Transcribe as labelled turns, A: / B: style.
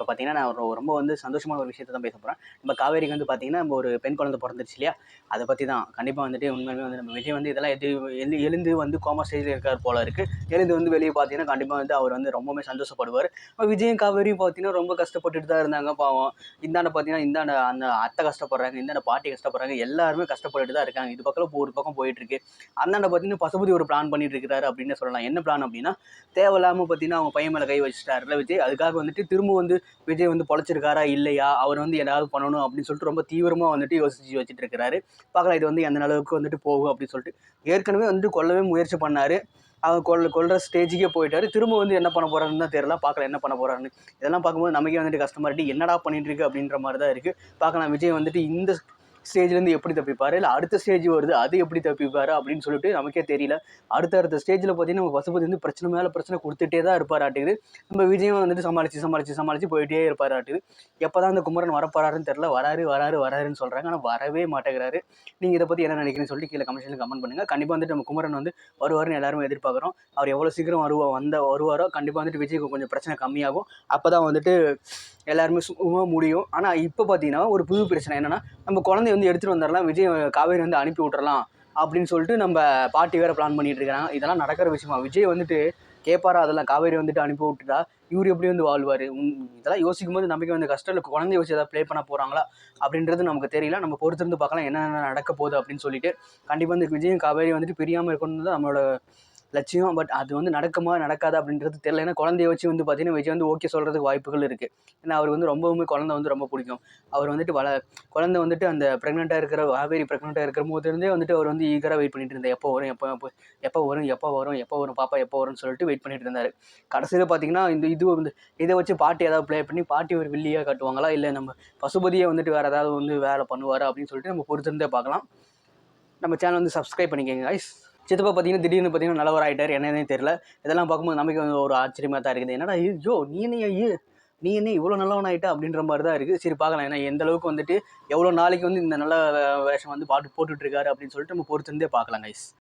A: பார்த்தீங்கன்னா, நான் ரொம்ப வந்து சந்தோஷமான ஒரு விஷயத்த தான் பேச போறேன். நம்ம காவேரிக்கு வந்து பார்த்தீங்கன்னா, நம்ம ஒரு பெண் குழந்தை பொறந்துருச்சு இல்லையா? அத பத்தி தான். கண்டிப்பா வந்துட்டு உண்மையாலுமே வந்து நம்ம விஜய் வந்து இதெல்லாம் எழுந்து வந்து கோமா ஸ்டேஜ்ல இருக்கார் போல இருக்கு. எழுந்து வந்து வெளிய பார்த்தீங்கன்னா, கண்டிப்பா வந்து அவர் வந்து ரொம்பவுமே சந்தோஷப்படுவாரு. விஜயும், காவேரியும் பார்த்தீங்கன்னா, ரொம்ப கஷ்டப்பட்டுட்டு தான் இருந்தாங்க பாவம். இந்தாண்ட பார்த்தீங்கன்னா, இந்தாண்ட அந்த அத்தை கஷ்டப்படுறாங்க, இந்தாண்ட பாட்டி கஷ்டப்படுறாங்க. எல்லாருமே கஷ்டப்பட்டுட்டு தான் இருக்காங்க. இது பக்கம் ஒரு பக்கம் போயிட்டு இருக்கு. அந்தாண்ட பார்த்தீங்கன்னா, பசுபதி ஒரு பிளான் பண்ணிட்டு இருக்கிறாரு அப்படின்னு சொல்லலாம். என்ன பிளான் அப்படின்னா, தேவையில்லாம பார்த்தீங்கன்னா, அவங்க பையன் மேல கை வச்சுட்டாருல விஜய். அதுக்காக வந்துட்டு திரும்ப வந்து விஜய் வந்து பொழைச்சிருக்காரா இல்லையா? அவர் வந்து ஏதாவது பண்ணணும் அப்படின்னு சொல்லிட்டு ரொம்ப தீவிரமா வந்துட்டு யோசிச்சு வச்சுட்டு இருக்கிறாரு. பார்க்கலாம் இது வந்து எந்த அளவுக்கு வந்துட்டு போகும் அப்படின்னு சொல்லிட்டு. ஏற்கனவே வந்துட்டு கொல்லவே முயற்சி பண்ணாரு. அவர் கொல்ற ஸ்டேஜுக்கே போயிட்டாரு. திரும்ப வந்து என்ன பண்ண போறாருன்னு தான் தெரியல. பார்க்கலாம் என்ன பண்ண போறாருன்னு. இதெல்லாம் பார்க்கும்போது நமக்கே வந்துட்டு கஷ்டமா இருக்கு. என்னடா பண்ணிட்டு இருக்கு அப்படின்ற மாதிரி தான் இருக்கு. பார்க்கலாம் விஜய் வந்துட்டு இந்த ஸ்டேஜ்லேருந்து எப்படி தப்பிப்பாரு, இல்லை அடுத்த ஸ்டேஜ் வருது அது எப்படி தப்பிப்பாரு அப்படின்னு சொல்லிட்டு நமக்கே தெரியல. அடுத்த ஸ்டேஜில் பார்த்தீங்கன்னா நம்ம பசுபதி வந்து பிரச்சனை மேலே பிரச்சனை கொடுத்துட்டே தான் இருப்பாராட்டுக்குது. நம்ம விஜயம் வந்துட்டு சமாளித்து போயிட்டே இருப்பாராட்டுக்குது. எப்போ தான் அந்த குமரன் வரப்போறாருன்னு தெரியல. வராருன்னு சொல்கிறாங்க. ஆனால் வரவே மாட்டேங்கிறாரு. நீங்கள் இதை பற்றி என்ன நினைக்கிறீங்கன்னு சொல்லிட்டு கீழே கமெண்ட் பண்ணுங்கள். கண்டிப்பாக வந்துட்டு நம்ம குமரன் வந்து வருவாருன்னு எல்லாருமே எதிர்பார்க்குறோம். அவர் எவ்வளோ சீக்கிரம் வருவாரோ கண்டிப்பாக வந்துட்டு விஜய்க்கு கொஞ்சம் பிரச்சனை கம்மியாகும். அப்போ தான் வந்துட்டு எல்லாருமே சுமூகமாக முடியும். ஆனால் இப்போ பார்த்தீங்கன்னா ஒரு புது பிரச்சனை என்னென்னா, நம்ம குழந்தைய வந்து எடுத்துகிட்டு வந்துடலாம், விஜய் காவேரி வந்து அனுப்பி விட்டுறலாம் அப்படின்னு சொல்லிட்டு நம்ம பாட்டி வேறு பிளான் பண்ணிட்டு இருக்கிறாங்க. இதெல்லாம் நடக்கிற விஷயமா? விஜய் வந்துட்டு கேட்பாரா? அதெல்லாம் காவேரி வந்துட்டு அனுப்பி விட்டுட்டா இவர் எப்படி வந்து வாழ்வார்? இதெல்லாம் யோசிக்கும் போது நமக்கு வந்து கஷ்டம் இல்லை. குழந்தைய வச்சு ஏதாவது ப்ளே பண்ண போகிறாங்களா அப்படின்றது நமக்கு தெரியல. நம்ம பொறுத்திருந்து பார்க்கலாம் என்னென்ன நடக்க போகுது அப்படின்னு சொல்லிட்டு. கண்டிப்பாக வந்து விஜயும் காவேரி வந்துட்டு பிரியாமல் இருக்கணும் தான் நம்மளோட லட்சியம். பட் அது வந்து நடக்குமா நடக்காதா அப்படின்றது தெரியல. ஏன்னா குழந்தைய வச்சு வந்து பார்த்தீங்கன்னா விஜய் வந்து ஓகே சொல்கிறதுக்கு வாய்ப்புகள் இருக்குது. ஏன்னா அவர் வந்து ரொம்பவுமே குழந்தை வந்து ரொம்ப பிடிக்கும். அவர் வந்துட்டு குழந்தை வந்துட்டு அந்த ப்ரெக்னெண்ட்டாக இருக்கிற காவேரி ப்ரெக்னெண்ட்டாக இருக்கிற போதுலேருந்தே வந்துட்டு அவர் வந்து ஈகராக வெயிட் பண்ணிட்டு இருந்தார். எப்போ வரும் பாப்பா எப்போ வரும்னு சொல்லிட்டு வெயிட் பண்ணிட்டு இருந்தார். கடைசியில் பார்த்தீங்கன்னா இதை வச்சு பாட்டி ஏதாவது ப்ளே பண்ணி பாட்டி ஒரு வில்லியாக காட்டுவாங்களா, இல்லை நம்ம பசுபதியை வந்துட்டு வேறு ஏதாவது வந்து வேலை பண்ணுவார் அப்படின்னு சொல்லிட்டு நம்ம பொறுத்திருந்தே பார்க்கலாம். நம்ம சேனல் வந்து சப்ஸ்கிரைப் பண்ணிக்கோங்க கைஸ். சித்தப்பா பார்த்தீங்கன்னா திடீர்னு பார்த்தீங்கன்னா நல்லவர் ஆகிட்டார், என்னன்னே தெரியல. இதெல்லாம் பார்க்கும்போது நமக்கு ஒரு ஆச்சரியமாக தான் இருக்குது. என்னடா நீ என்ன இவ்வளோ நல்லவன் ஆகிட்டா அப்படின்ற மாதிரி தான் இருக்குது. சரி பார்க்கலாம். ஏன்னா எந்த அளவுக்கு வந்துட்டு எவ்வளோ நாளைக்கு வந்து இந்த நல்ல வேஷம் வந்து போட்டுட்ருக்காரு அப்படின்னு சொல்லிட்டு நம்ம பொறுத்திருந்தே பார்க்கலாம் கைஸ்.